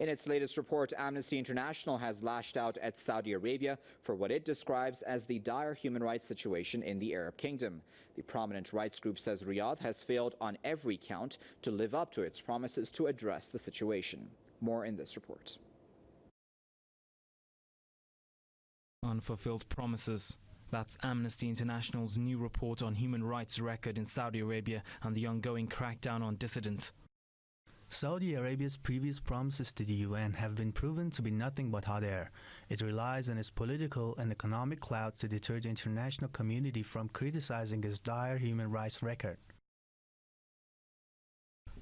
In its latest report, Amnesty International has lashed out at Saudi Arabia for what it describes as the dire human rights situation in the Arab Kingdom. The prominent rights group says Riyadh has failed on every count to live up to its promises to address the situation. More in this report. Unfulfilled promises. That's Amnesty International's new report on human rights record in Saudi Arabia and the ongoing crackdown on dissidents. Saudi Arabia's previous promises to the UN have been proven to be nothing but hot air. It relies on its political and economic clout to deter the international community from criticizing its dire human rights record.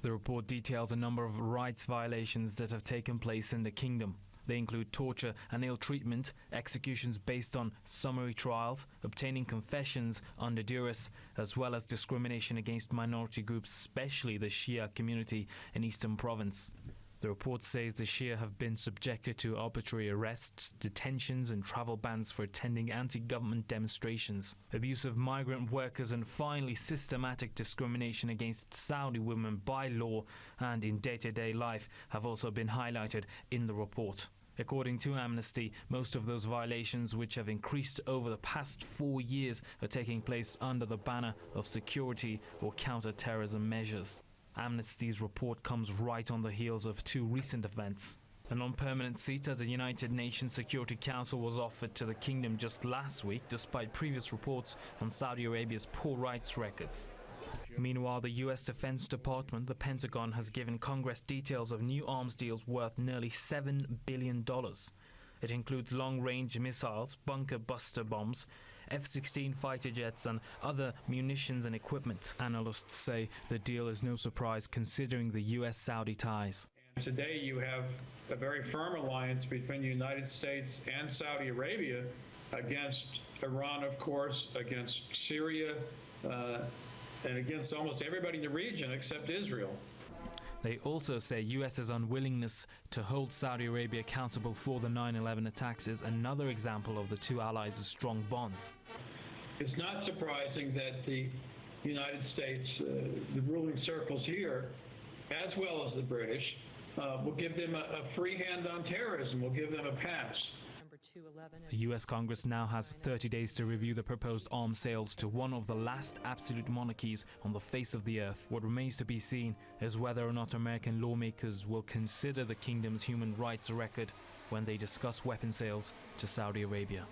The report details a number of rights violations that have taken place in the kingdom. They include torture and ill treatment, executions based on summary trials, obtaining confessions under duress, as well as discrimination against minority groups, especially the Shia community in Eastern Province. The report says the Shia have been subjected to arbitrary arrests, detentions and travel bans for attending anti-government demonstrations. Abuse of migrant workers and finally systematic discrimination against Saudi women by law and in day-to-day life have also been highlighted in the report. According to Amnesty, most of those violations, which have increased over the past 4 years, are taking place under the banner of security or counter-terrorism measures. Amnesty's report comes right on the heels of 2 recent events. A non-permanent seat at the United Nations Security Council was offered to the kingdom just last week, despite previous reports on Saudi Arabia's poor rights records. Meanwhile, the U.S. Defense Department, the Pentagon, has given Congress details of new arms deals worth nearly $7 billion. It includes long-range missiles, bunker buster bombs, F-16 fighter jets and other munitions and equipment. Analysts say the deal is no surprise considering the U.S.-Saudi ties. Today you have a very firm alliance between the United States and Saudi Arabia against Iran, of course, against Syria, and against almost everybody in the region except Israel. They also say U.S.'s unwillingness to hold Saudi Arabia accountable for the 9/11 attacks is another example of the 2 allies' strong bonds. It's not surprising that the United States, the ruling circles here, as well as the British, will give them a free hand on terrorism, will give them a pass. The U.S. Congress now has 30 days to review the proposed arms sales to one of the last absolute monarchies on the face of the earth. What remains to be seen is whether or not American lawmakers will consider the kingdom's human rights record when they discuss weapon sales to Saudi Arabia.